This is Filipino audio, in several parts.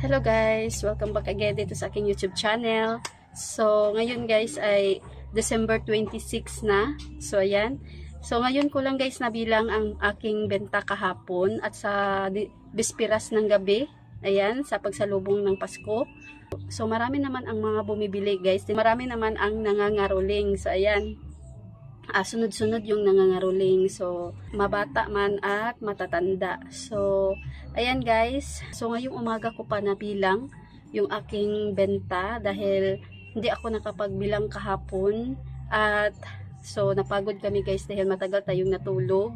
Hello guys! Welcome back again dito sa aking YouTube channel. So, ngayon guys ay December 26 na. So, ayan. So, ngayon ko lang guys nabilang ang aking benta kahapon at sa bispiras ng gabi. Ayan, sa pagsalubong ng Pasko. So, marami naman ang mga bumibili guys. Marami naman ang nangangaroling. So, ayan. Sunod-sunod yung nangangaroling. So, mabata man at matatanda. So, ayan guys. So, ngayong umaga ko pa nabilang yung aking benta dahil hindi ako nakapagbilang kahapon. At so, napagod kami guys dahil matagal tayong natulog.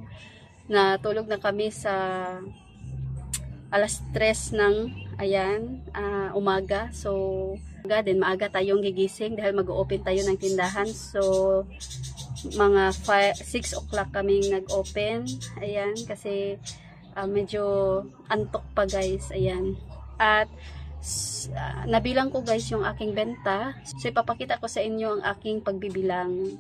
Natulog na kami sa alas 3 ng umaga. So, maaga tayong gigising dahil mag-open tayo ng tindahan. So, mga 6 o'clock kaming nag-open. Ayan, kasi medyo antok pa guys. Ayan. At nabilang ko guys yung aking benta. So, ipapakita ko sa inyo ang aking pagbibilang.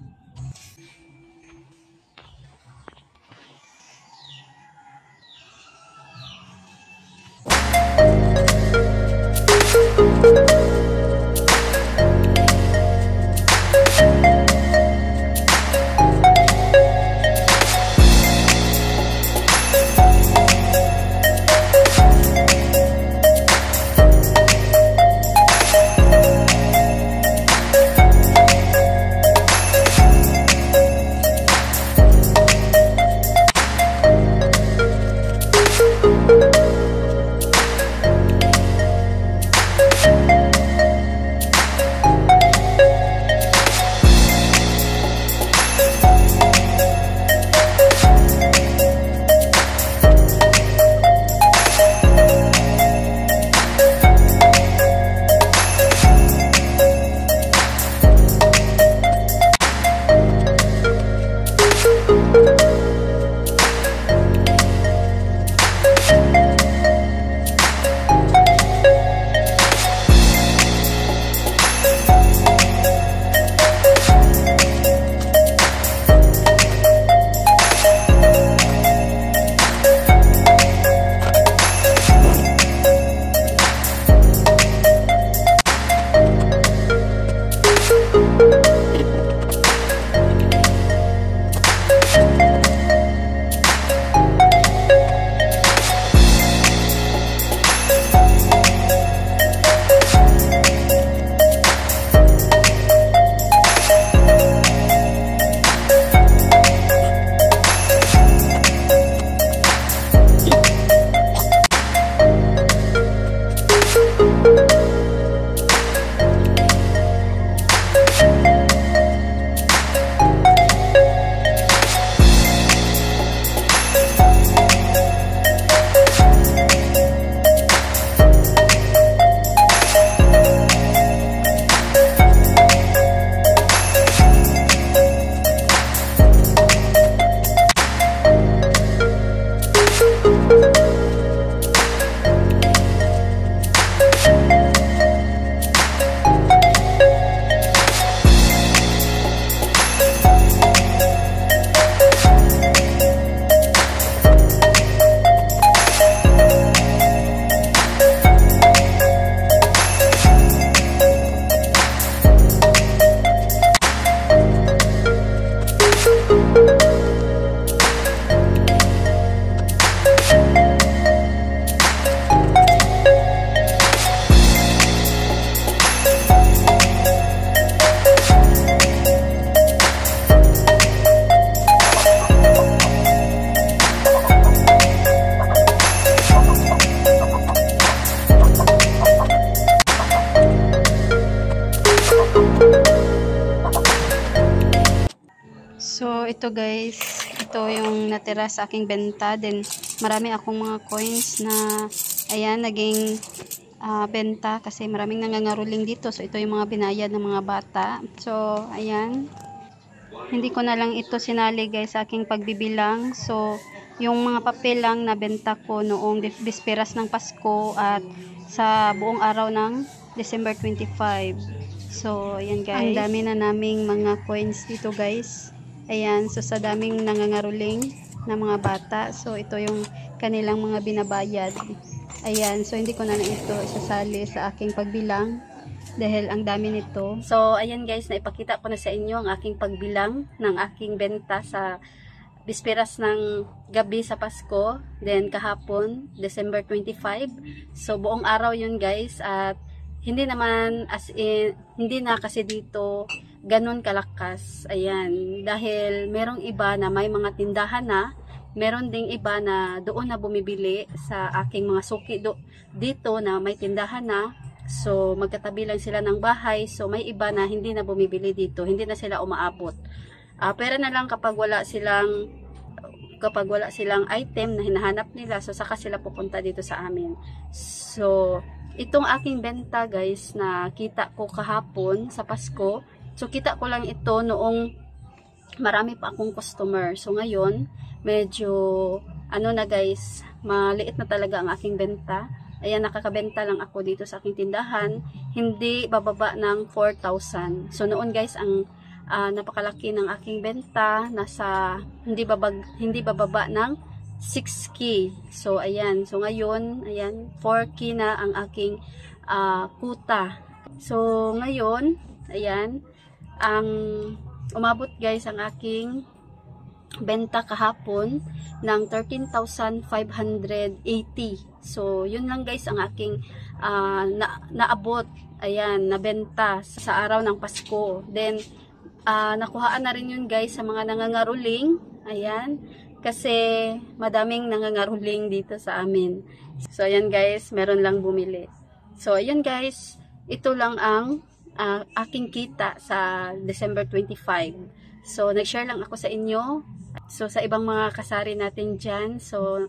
So, ito guys, ito yung natira sa aking benta. Then, marami akong mga coins na, ayan, naging benta kasi maraming nangangaroling dito. So, ito yung mga binayad ng mga bata. So, ayan. Hindi ko na lang ito sinali guys sa aking pagbibilang. So, yung mga papel lang na benta ko noong bisperas ng Pasko at sa buong araw ng December 25. So, ayan guys. Ang dami na naming mga coins dito guys. Ayan, so sa daming nangangaroling na mga bata. So, ito yung kanilang mga binabayad. Ayan, so hindi ko na ito isasali sa aking pagbilang dahil ang dami nito. So, ayan guys, naipakita ko na sa inyo ang aking pagbilang ng aking benta sa bisperas ng gabi sa Pasko. Then, kahapon, December 25. So, buong araw yun guys. At hindi naman, hindi na kasi dito ganun kalakas. Ayan, dahil merong iba na may mga tindahan na, meron ding iba na doon na bumibili sa aking mga suki dito na may tindahan na. So magkatabi lang sila ng bahay. So may iba na hindi na bumibili dito, hindi na sila umaabot. Pera na lang kapag wala silang item na hinahanap nila, so saka sila pupunta dito sa amin. So itong aking benta guys na kita ko kahapon sa Pasko, so kita ko lang ito noong marami pa akong customer. So ngayon medyo ano na guys, maliit na talaga ang aking benta. Ayan, nakakabenta lang ako dito sa aking tindahan, hindi bababa ng 4,000. So noon guys, ang napakalaki ng aking benta, nasa hindi bababa ng 6K. So ayan, so ngayon, ayan, 4K na ang aking kuta. So ngayon, ayan, ang umabot guys ang aking benta kahapon ng 13,580. So yun lang guys ang aking naabot, ayan, nabenta sa araw ng Pasko. Then nakuhaan na rin yun guys sa mga nangangaruling, ayan, kasi madaming nangangaruling dito sa amin. So ayan guys, meron lang bumili. So ayan guys, ito lang ang aking kita sa December 25. So nag-share lang ako sa inyo. So sa ibang mga kasari natin dyan, so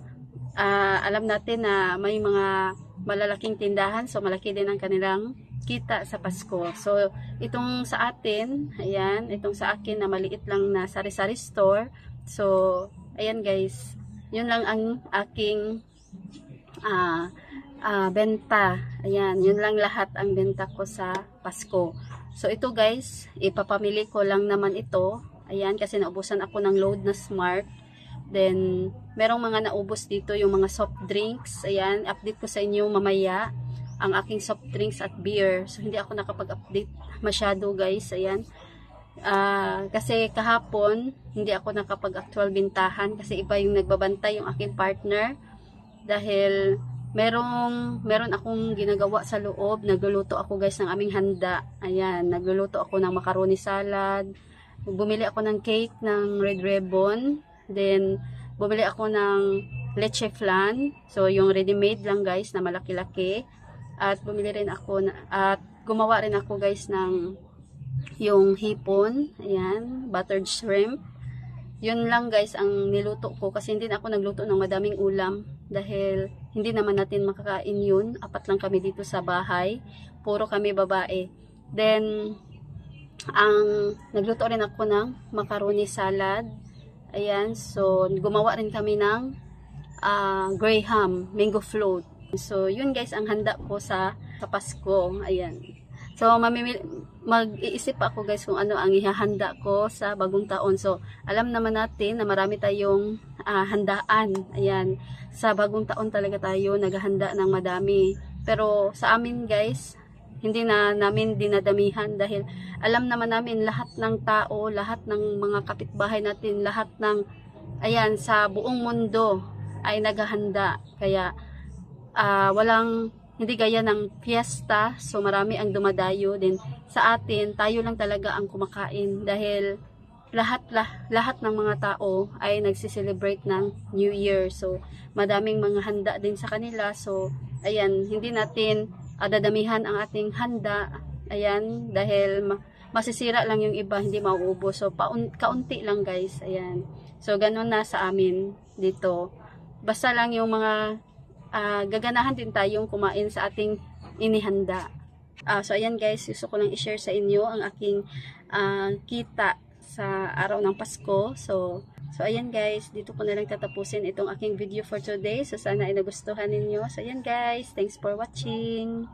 alam natin na may mga malalaking tindahan, so malaki din ang kanilang kita sa Pasko. So itong sa atin, ayan, itong sa akin na maliit lang na sari-sari store. So ayan guys, yun lang ang aking benta. Ayan, yun lang lahat ang benta ko sa Pasko. So ito guys, ipapamili ko lang naman ito. Ayan, kasi naubusan ako ng load na Smart. Then, merong mga naubos dito, yung mga soft drinks. Ayan, update ko sa inyo mamaya ang aking soft drinks at beer. So, hindi ako nakapag-update masyado guys. Ayan. Kasi kahapon, hindi ako nakapag-actual bintahan kasi iba yung nagbabantay, yung aking partner. Dahil meron akong ginagawa sa loob. Nagluluto ako guys ng aming handa. Ayan, nagluluto ako ng macaroni salad. Bumili ako ng cake ng Red Ribbon. Then, bumili ako ng leche flan. So, yung ready-made lang guys na malaki-laki. At bumili rin ako, at gumawa rin ako guys ng yung hipon. Ayan, buttered shrimp. Yun lang guys ang niluto ko. Kasi hindi na ako nagluto ng madaming ulam. Dahil hindi naman natin makakain yun. 4 lang kami dito sa bahay. Puro kami babae. Then, nagluto rin ako ng macaroni salad. Ayan, so gumawa rin kami ng graham, mango float. So yun guys ang handa ko sa Pasko. Ayan. So mag-iisip ako guys kung ano ang ihahanda ko sa bagong taon. So alam naman natin na marami tayong handaan. Ayan, sa bagong taon talaga tayo naghahanda ng madami. Pero sa amin guys, hindi na namin dinadamihan dahil alam naman namin lahat ng tao, lahat ng mga kapitbahay natin, lahat ng, ayan, sa buong mundo ay naghahanda. Kaya hindi gaya ng fiesta, so marami ang dumadayo. Din sa atin, tayo lang talaga ang kumakain dahil lahat ng mga tao ay nagsiselebrate ng New Year. So madaming mga handa din sa kanila. So ayan, hindi natin dadamihan ang ating handa. Ayan, dahil masisira lang yung iba, hindi mauubos. So kaunti lang guys. Ayan, so ganun na sa amin dito. Basta lang yung mga gaganahan din tayong kumain sa ating inihanda. So ayan guys, gusto ko lang i-share sa inyo ang aking kita sa araw ng Pasko. So ayan guys, dito ko na lang tatapusin itong aking video for today. So sana ay nagustuhan ninyo. So ayan guys, thanks for watching.